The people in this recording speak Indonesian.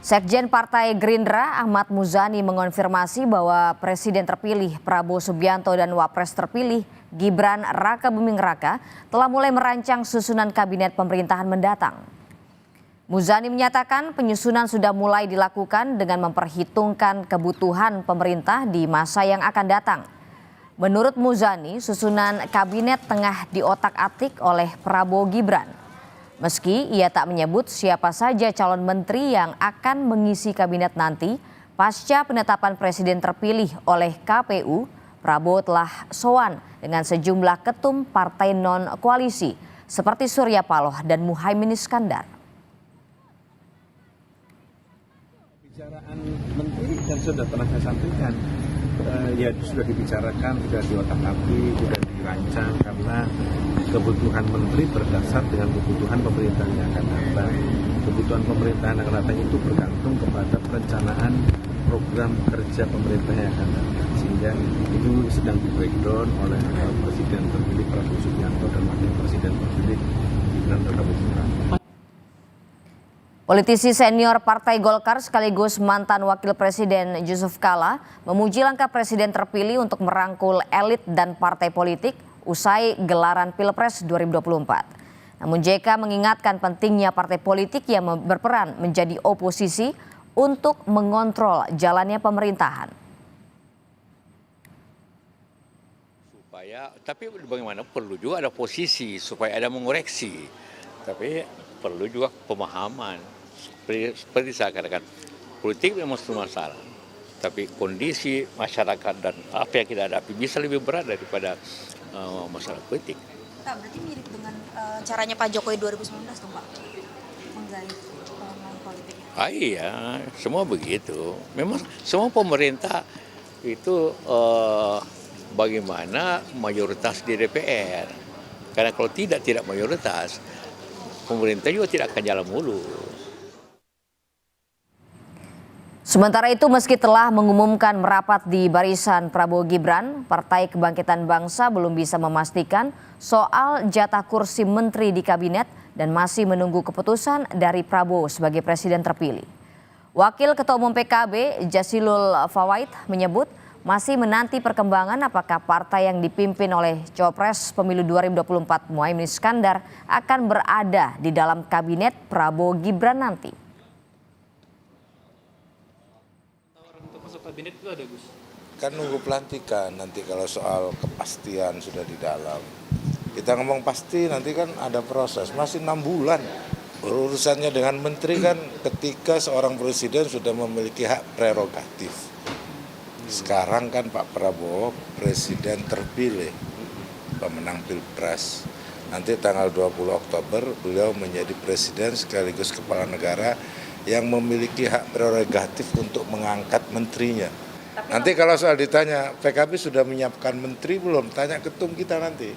Sekjen Partai Gerindra Ahmad Muzani mengonfirmasi bahwa Presiden terpilih Prabowo Subianto dan Wapres terpilih Gibran Raka Buming Raka telah mulai merancang susunan kabinet pemerintahan mendatang. Muzani menyatakan penyusunan sudah mulai dilakukan dengan memperhitungkan kebutuhan pemerintah di masa yang akan datang. Menurut Muzani, susunan kabinet tengah diotak-atik oleh Prabowo Gibran. Meski ia tak menyebut siapa saja calon menteri yang akan mengisi kabinet nanti, pasca penetapan presiden terpilih oleh KPU, Prabowo telah sowan dengan sejumlah ketum partai non-koalisi seperti Surya Paloh dan Muhaimin Iskandar. Pembicaraan menteri kan sudah pernah saya sampaikan, ya sudah dibicarakan, sudah diotak-atik, sudah dirancang karena kebutuhan menteri berdasar dengan kebutuhan pemerintahan yang akan datang. Kebutuhan pemerintahan yang akan datang itu bergantung kepada perencanaan program kerja pemerintah yang akan datang. Sehingga itu sedang di-breakdown oleh Presiden terpilih Prabowo Subianto dan Wakil Presiden terpilih Gibran Raka Buming Raka. Politisi senior Partai Golkar sekaligus mantan Wakil Presiden Yusuf Kala memuji langkah Presiden terpilih untuk merangkul elit dan partai politik usai gelaran Pilpres 2024. Namun JK mengingatkan pentingnya partai politik yang berperan menjadi oposisi untuk mengontrol jalannya pemerintahan. Tapi bagaimana perlu juga ada posisi supaya ada mengoreksi. Tapi perlu juga pemahaman. Seperti saya katakan, politik memang semua masalah. Tapi kondisi masyarakat dan apa yang kita hadapi bisa lebih berat daripada masalah politik. Pak, berarti mirip dengan caranya Pak Jokowi 2019 tuh Pak, menggait politik. Iya, semua begitu. Memang semua pemerintah itu bagaimana mayoritas di DPR. Karena kalau tidak mayoritas, pemerintah juga tidak akan jalan mulus. Sementara itu meski telah mengumumkan merapat di barisan Prabowo Gibran, Partai Kebangkitan Bangsa belum bisa memastikan soal jatah kursi menteri di kabinet dan masih menunggu keputusan dari Prabowo sebagai presiden terpilih. Wakil Ketua Umum PKB Jasilul Fawait menyebut masih menanti perkembangan apakah partai yang dipimpin oleh Cawapres Pemilu 2024 Muhaimin Iskandar akan berada di dalam kabinet Prabowo Gibran nanti. Kabinet itu ada, Gus? Kan nunggu pelantikan nanti kalau soal kepastian sudah di dalam. Kita ngomong pasti nanti kan ada proses, masih 6 bulan. Urusannya dengan menteri kan ketika seorang presiden sudah memiliki hak prerogatif. Sekarang kan Pak Prabowo presiden terpilih, pemenang Pilpres. Nanti tanggal 20 Oktober beliau menjadi presiden sekaligus kepala negara yang memiliki hak prerogatif untuk mengangkat menterinya. Nanti kalau soal ditanya PKB sudah menyiapkan menteri belum, tanya ketum kita nanti.